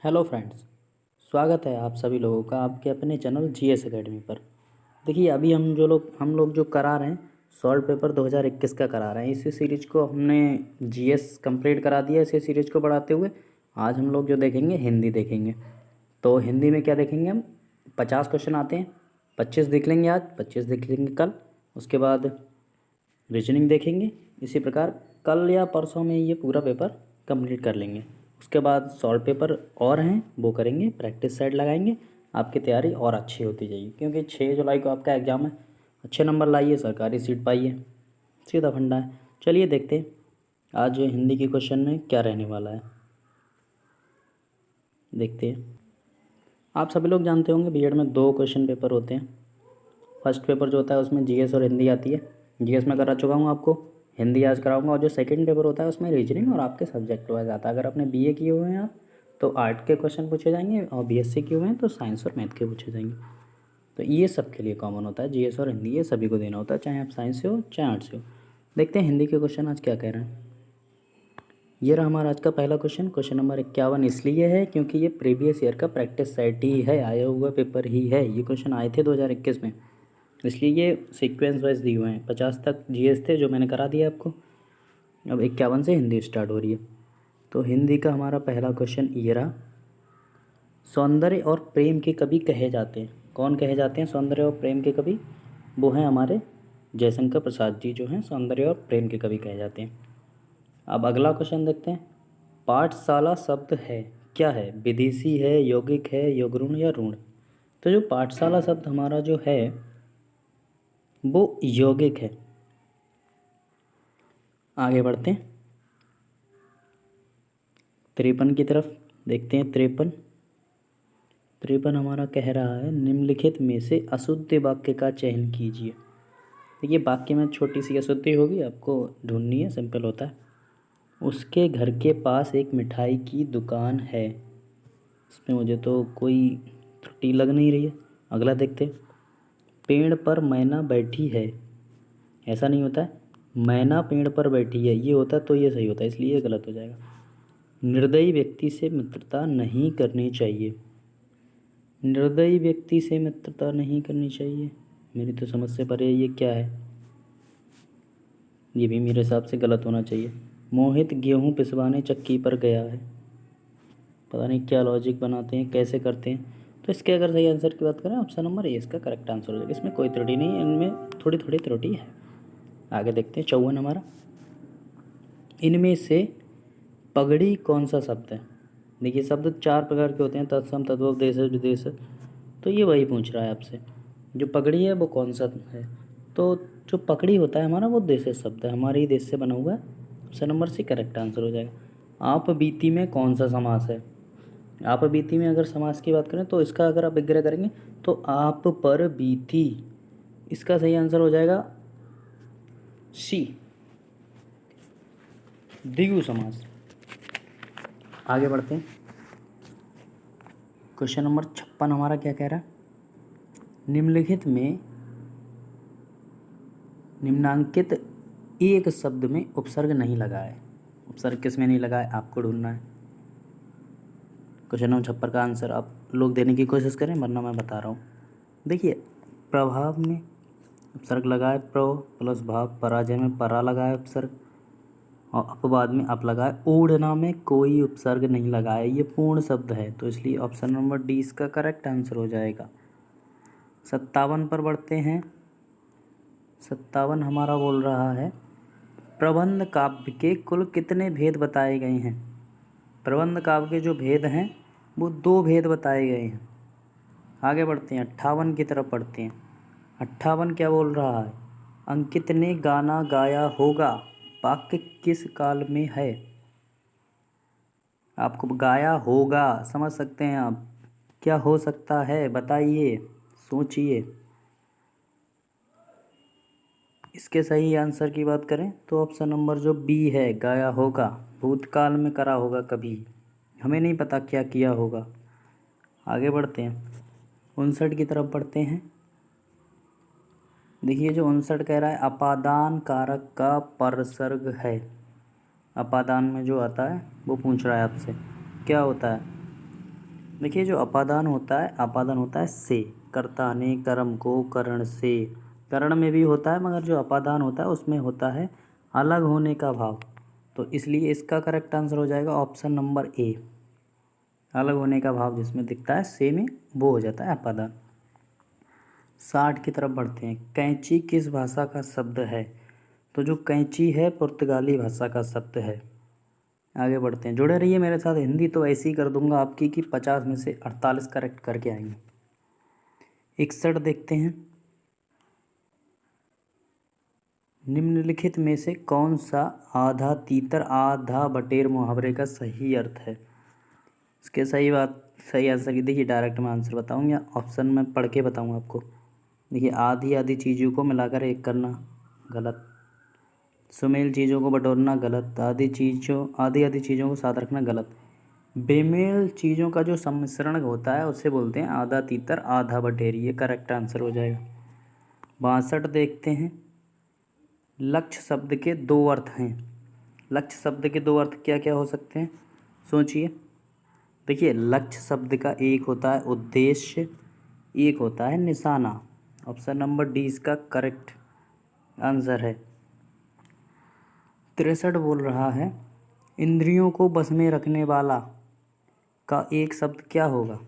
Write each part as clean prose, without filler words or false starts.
Hello friends. स्वागत है आप सभी लोगों का आपके अपने चैनल जीएस एकेडमी पर। देखिए अभी हम लोग जो करा रहे हैं सॉल्व पेपर 2021 का करा रहे हैं। इसी सीरीज को हमने जीएस कंप्लीट करा दिया। इसी सीरीज को बढ़ाते हुए आज हम लोग जो देखेंगे हिंदी देखेंगे। तो हिंदी में क्या देखेंगे हम 50 क्वेश्चन आते हैं। 25 देख लेंगे आज, 25 देख लेंगे कल। उसके बाद रीजनिंग देखेंगे। इसी प्रकार कल या परसों में ये पूरा पेपर कंप्लीट कर लेंगे। उसके बाद सॉल्व पेपर और हैं वो करेंगे, प्रैक्टिस सेट लगाएंगे। आपकी तैयारी और अच्छी होती जाएगी क्योंकि 6 जुलाई को आपका एग्ज़ाम है। अच्छे नंबर लाइए, सरकारी सीट पाइए, सीधा फंडा है। चलिए देखते हैं आज हिंदी के क्वेश्चन में क्या रहने वाला है। देखते हैं। आप सभी लोग जानते होंगे बीएड में 2 क्वेश्चन पेपर होते हैं। फर्स्ट पेपर जो होता है उसमें जीएस और हिंदी आती है। जीएस में करा चुका हूँ आपको, हिंदी आज कराऊंगा। और जो सेकंड पेपर होता है उसमें रीजनिंग और आपके सब्जेक्ट वाइज आता है। अगर आपने बीए किए हुए हैं आप तो आर्ट के क्वेश्चन पूछे जाएंगे, और बीएससी किए हुए हैं तो साइंस और मैथ के पूछे जाएंगे। तो ये सबके लिए कॉमन होता है, जीएस और हिंदी ये सभी को देना होता है, चाहे आप साइंस से हो चाहे आर्ट्स से हो। देखते हैं हिंदी के क्वेश्चन आज क्या कह रहे हैं। ये रहा हमारा आज का पहला क्वेश्चन। क्वेश्चन नंबर 51 इसलिए है क्योंकि ये प्रीवियस ईयर का प्रैक्टिस सेट ही है, आया हुआ पेपर ही है। ये क्वेश्चन आए थे 2021 में, इसलिए ये सीक्वेंस वाइज दिए हुए हैं। 50 तक जीएस थे जो मैंने करा दिया आपको। अब 51 से हिंदी स्टार्ट हो रही है। तो हिंदी का हमारा पहला क्वेश्चन ये रहा। सौंदर्य और प्रेम के कवि कहे जाते हैं। कौन कहे जाते हैं सौंदर्य और प्रेम के कवि? वो हैं हमारे जयशंकर प्रसाद जी, जो हैं सौंदर्य और प्रेम के कवि कहे जाते हैं। अब अगला क्वेश्चन देखते हैं। पाठशाला शब्द है क्या है? विदेशी है, यौगिक है, यौगुण या ऋण? तो जो पाठशाला शब्द हमारा जो है वो यौगिक है। आगे बढ़ते हैं 53 की तरफ। देखते हैं 53 हमारा कह रहा है निम्नलिखित में से अशुद्ध वाक्य का चयन कीजिए। देखिए वाक्य में छोटी सी अशुद्धि होगी, आपको ढूंढनी है, सिंपल होता है। उसके घर के पास एक मिठाई की दुकान है। इसमें मुझे तो कोई त्रुटि लग नहीं रही है। अगला देखते हैं। पेड़ पर मैना बैठी है। ऐसा नहीं होता है, मैना पेड़ पर बैठी है ये होता तो ये सही होता है, इसलिए ये गलत हो जाएगा। निर्दयी व्यक्ति से मित्रता नहीं करनी चाहिए। निर्दयी व्यक्ति से मित्रता नहीं करनी चाहिए, मेरी तो समझ से परे है। ये क्या है? ये भी मेरे हिसाब से गलत होना चाहिए। मोहित गेहूँ पिसवाने चक्की पर गया है। पता नहीं क्या लॉजिक बनाते हैं, कैसे करते हैं। तो इसके अगर सही आंसर की बात करें ऑप्शन नंबर ए इसका करेक्ट आंसर हो जाएगा। इसमें कोई त्रुटि नहीं है, इनमें थोड़ी थोड़ी त्रुटि है। आगे देखते हैं 54 हमारा। इनमें से पगड़ी कौन सा शब्द है? देखिए शब्द 4 प्रकार के होते हैं, तत्सम, तद्भव, देश, विदेश। तो ये वही पूछ रहा है आपसे, जो पगड़ी है वो कौन सा है? तो जो पगड़ी होता है हमारा वो देश शब्द है, हमारे ही देश से बना हुआ है। Option number C correct answer हो जाएगा। आप बीती में कौन सा समास है? आप बीती में अगर समास की बात करें तो इसका अगर आप विग्रह करेंगे तो आप पर बीती, इसका सही आंसर हो जाएगा सी, द्विगु समास। आगे बढ़ते हैं। क्वेश्चन नंबर 56 हमारा क्या कह रहा है? निम्नलिखित में निम्नांकित एक शब्द में उपसर्ग नहीं लगा है। उपसर्ग किस में नहीं लगा है आपको ढूंढना है। क्वेश्चन नंबर 56 का आंसर आप लोग देने की कोशिश करें, वरना मैं बता रहा हूँ। देखिए प्रभाव में उपसर्ग लगा है, प्र प्लस भाव। पराजय में परा लगा है उपसर्ग, और अपवाद में अप लगा है। ओढ़ना में कोई उपसर्ग नहीं लगा है, ये पूर्ण शब्द है, तो इसलिए ऑप्शन नंबर डी इसका करेक्ट आंसर हो जाएगा। 57 पर बढ़ते हैं। 57 हमारा बोल रहा है प्रबंध काव्य के कुल कितने भेद बताए गए हैं? प्रबंध काव्य के जो भेद हैं वो 2 भेद बताए गए हैं। आगे बढ़ते हैं 58 की तरफ बढ़ते हैं। 58 क्या बोल रहा है? अंकित ने गाना गाया होगा, वाक्य किस काल में है? आपको गाया होगा समझ सकते हैं आप, क्या हो सकता है बताइए, सोचिए। इसके सही आंसर की बात करें तो ऑप्शन नंबर जो बी है, गाया होगा, भूतकाल में करा होगा कभी, हमें नहीं पता क्या किया होगा। आगे बढ़ते हैं 59 की तरफ बढ़ते हैं। देखिए जो 59 कह रहा है अपादान कारक का परसर्ग है। अपादान में जो आता है वो पूछ रहा है आपसे क्या होता है? देखिए जो अपादान होता है से, कर्ता ने कर्म को करण से, करण में भी होता है मगर जो अपादान होता है उसमें होता है अलग होने का भाव। तो इसलिए इसका करेक्ट आंसर हो जाएगा ऑप्शन नंबर ए, अलग होने का भाव जिसमें दिखता है से में वो हो जाता है अपादान। 60 की तरफ बढ़ते हैं। कैंची किस भाषा का शब्द है? तो जो कैंची है पुर्तगाली भाषा का शब्द है। आगे बढ़ते हैं, जुड़े रहिए मेरे साथ। हिंदी तो ऐसी ही कर दूंगा आपकी कि 50 में से 48 करेक्ट करके आएंगे। 61 देखते हैं। निम्नलिखित में से कौन सा आधा तीतर आधा बटेर मुहावरे का सही अर्थ है? इसके सही आंसर की देखिए, डायरेक्ट मैं आंसर बताऊँ या ऑप्शन में पढ़ के बताऊँ आपको? देखिए, आधी आधी चीज़ों को मिलाकर एक करना गलत, सुमेल चीज़ों को बटोरना गलत, आधी आधी चीज़ों को साथ रखना गलत, बेमेल चीज़ों का जो सम्मिश्रण होता है उसे बोलते हैं आधा तीतर आधा बटेरी। ये करेक्ट आंसर हो जाएगा। 62 देखते हैं। लक्ष्य शब्द के दो अर्थ हैं। लक्ष्य शब्द के दो अर्थ क्या क्या हो सकते हैं, सोचिए। देखिए, लक्ष्य शब्द का एक होता है उद्देश्य, एक होता है निशाना। ऑप्शन नंबर डी इसका करेक्ट आंसर है। 63 बोल रहा है, इंद्रियों को बस में रखने वाला का एक शब्द क्या होगा?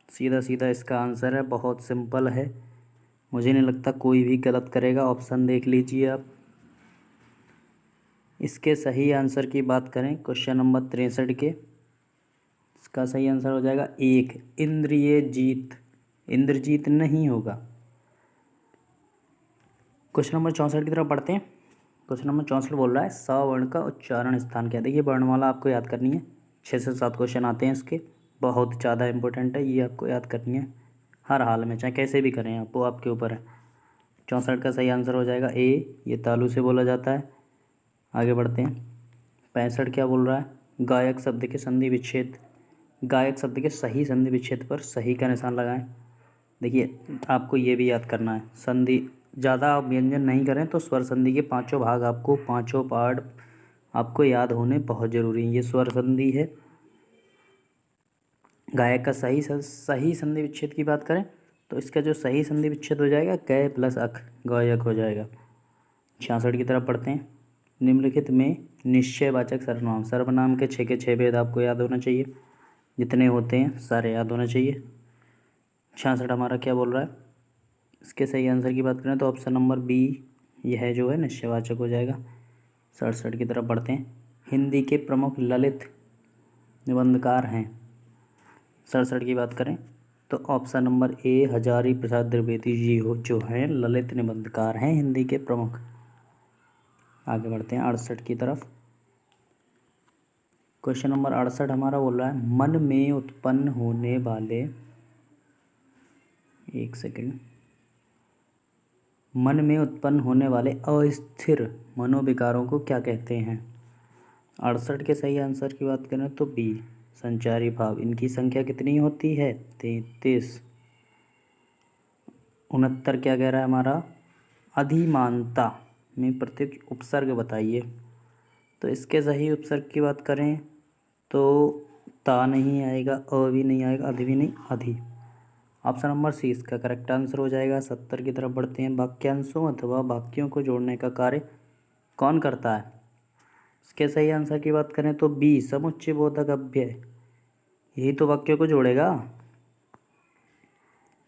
सीधा सीधा इसका आंसर है, बहुत सिंपल है, मुझे नहीं लगता कोई भी गलत करेगा। ऑप्शन देख लीजिए आप। इसके सही आंसर की बात करें क्वेश्चन नंबर 63 के, इसका सही आंसर हो जाएगा एक, इंद्रिय जीत। इंद्रजीत नहीं होगा। क्वेश्चन नंबर 64 की तरफ बढ़ते हैं। क्वेश्चन नंबर 64 बोल रहा है, सवर्ण का उच्चारण स्थान क्या है? देखिए, वर्णमाला आपको याद करनी है। 6 से 7 क्वेश्चन आते हैं इसके, बहुत ज़्यादा इंपॉर्टेंट है, ये आपको याद करनी है हर हाल में, चाहे कैसे भी करें आप, वो आपके ऊपर है। 64 का सही आंसर हो जाएगा ए, ये तालु से बोला जाता है। आगे बढ़ते हैं। 65 क्या बोल रहा है, गायक शब्द के संधि विच्छेद। गायक शब्द के सही संधि विच्छेद पर सही का निशान लगाएं। देखिए, आपको ये भी याद करना है, संधि ज़्यादा आप व्यंजन नहीं करें तो स्वर संधि के पांचों भाग आपको, पांचों पार्ट आपको याद होने बहुत ज़रूरी है। ये स्वर संधि है। गायक का सही संधि विच्छेद की बात करें तो इसका जो सही संधि विच्छेद हो जाएगा कै प्लस अख, गायक हो जाएगा। 66 की तरफ पढ़ते हैं। निम्नलिखित में निश्चयवाचक सर्वनाम, सर्वनाम के 6 के 6 भेद आपको याद होना चाहिए, जितने होते हैं सारे याद होना चाहिए। 66 हमारा क्या बोल रहा है, इसके सही आंसर की बात करें तो ऑप्शन नंबर बी यह जो है निश्चयवाचक हो जाएगा। 67 की तरफ बढ़ते हैं। हिंदी के प्रमुख ललित निबंधकार हैं। 67 की बात करें तो option number A Hazari Prasad Dwivedi ji हो जो हैं ललित निबंधकार हैं हिंदी के प्रमुख। आगे बढ़ते हैं 68 की तरफ। क्वेश्चन नंबर 68 हमारा बोल रहा है, मन में उत्पन्न होने वाले, एक सेकंड, मन में उत्पन्न होने वाले अस्थिर मनोविकारों को क्या कहते हैं? 68 के सही आंसर की बात करें तो बी, संचारी भाव। इनकी संख्या कितनी होती है? 33। 69 क्या कह रहा है हमारा, अधिमानता में प्रत्येक उपसर्ग बताइए। तो इसके सही उपसर्ग की बात करें तो ता नहीं आएगा, अ भी नहीं आएगा, अधि भी नहीं, अधि। ऑप्शन नंबर सी इसका करेक्ट आंसर हो जाएगा। 70 की तरफ बढ़ते हैं। वाक्यांशों अथवा वाक्यों को जोड़ने का कार्य कौन करता है? इसके सही आंसर की बात करें तो बी, समुच्चय बोधक अव्यय, यही तो वाक्यों को जोड़ेगा।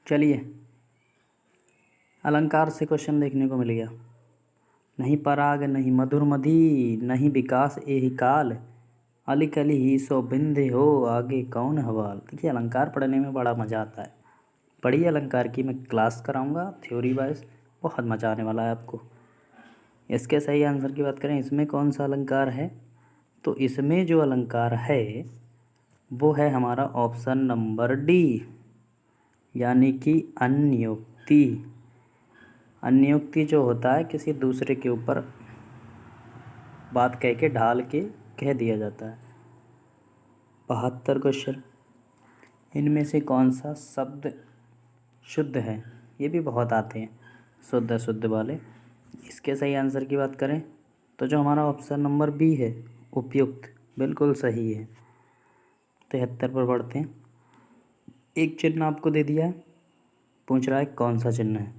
चलिए, अलंकार से क्वेश्चन देखने को मिल गया। नहीं पराग नहीं मधुर मधी, नहीं विकास एहि काल, अली कली ही सो बिंदे हो, आगे कौन हवाल। देखिए, अलंकार पढ़ने में बड़ा मज़ा आता है। पढ़िए अलंकार की, मैं क्लास कराऊंगा थ्योरी वाइज, बहुत मज़ा आने वाला है आपको। इसके सही आंसर की बात करें, इसमें कौन सा अलंकार है? तो इसमें जो अलंकार है वो है हमारा ऑप्शन नंबर डी, यानी कि अन्योक्ति। अन्योक्ति जो होता है किसी दूसरे के ऊपर बात कह के ढाल के कह दिया जाता है। 72 क्वेश्चन, इनमें से कौन सा शब्द शुद्ध है? ये भी बहुत आते हैं शुद्ध अशुद्ध वाले। इसके सही आंसर की बात करें तो जो हमारा ऑप्शन नंबर बी है, उपयुक्त, बिल्कुल सही है। 73 पर बढ़ते हैं। एक चिन्ह आपको दे दिया है, पूछ रहा है कौन सा चिन्ह है।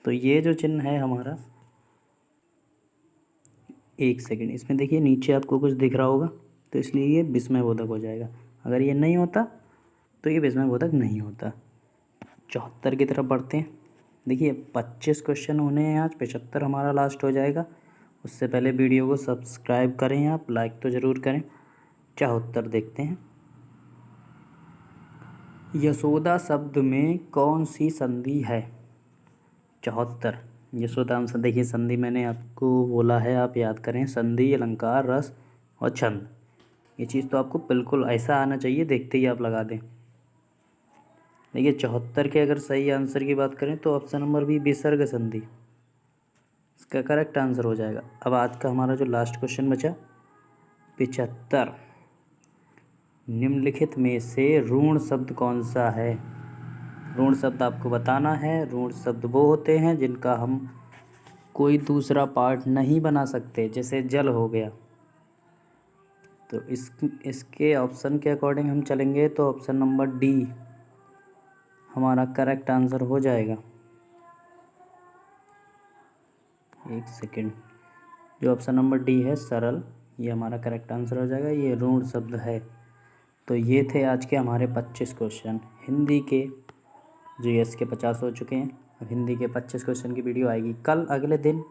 तो ये जो चिन्ह है हमारा, एक सेकंड, इसमें देखिए नीचे आपको कुछ दिख रहा होगा, तो इसलिए ये विस्मयबोधक हो जाएगा। अगर ये नहीं होता तो ये विस्मयबोधक नहीं होता। 74 की तरफ बढ़ते हैं। देखिए 25 क्वेश्चन होने हैं आज, 75 हमारा लास्ट हो जाएगा। उससे पहले वीडियो को सब्सक्राइब करें, आप लाइक तो ज़रूर करें। 74 देखते हैं। यशोदा शब्द में कौन सी संधि है? 74 यशोदा में देखिए संधि मैंने आपको बोला है, आप याद करें। संधि, अलंकार, रस और छंद, ये चीज़ तो आपको बिल्कुल ऐसा आना चाहिए, देखते ही आप लगा दें। देखिए 74 के अगर सही आंसर की बात करें तो ऑप्शन नंबर बी, विसर्ग संधि, इसका करेक्ट आंसर हो जाएगा। अब आज का हमारा जो लास्ट क्वेश्चन बचा 75, निम्नलिखित में से ऋण शब्द कौन सा है? ऋण शब्द आपको बताना है। ऋण शब्द वो होते हैं जिनका हम कोई दूसरा पार्ट नहीं बना सकते, जैसे जल हो गया। तो इसके ऑप्शन के अकॉर्डिंग हम चलेंगे तो ऑप्शन नंबर डी हमारा करेक्ट आंसर हो जाएगा। एक सेकेंड, जो ऑप्शन नंबर डी है सरल, ये हमारा करेक्ट आंसर हो जाएगा। ये ऋण शब्द है। तो ये थे आज के हमारे 25 क्वेश्चन। हिंदी के जीएस के 50 हो चुके हैं। अब हिंदी के 25 क्वेश्चन की वीडियो आएगी कल अगले दिन।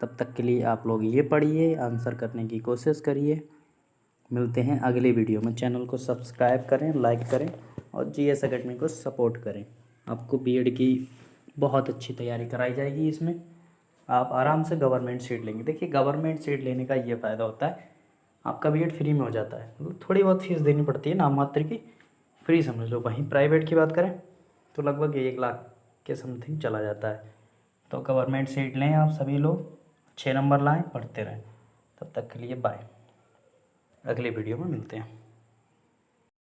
तब तक के लिए आप लोग ये पढ़िए, आंसर करने की कोशिश करिए। मिलते हैं अगले वीडियो में। चैनल को सब्सक्राइब करें, लाइक करें और जीएस एकेडमी को सपोर्ट करें। आपको बीएड की बहुत अच्छी तैयारी कराई जाएगी। इसमें आप आराम से गवर्नमेंट सीट लेंगे। देखिए गवर्नमेंट सीट लेने का ये फ़ायदा होता है, आपका बीएड फ्री में हो जाता है। मतलब थोड़ी बहुत फीस देनी पड़ती है, नाम मात्र की, फ्री समझ लो। वहीं प्राइवेट की बात करें तो लगभग 1 लाख के समथिंग चला जाता है। तो गवर्नमेंट सीट लें आप सभी लोग, 6 नंबर लाएं, पढ़ते रहें। तब तक के लिए बाय, अगले वीडियो में मिलते हैं।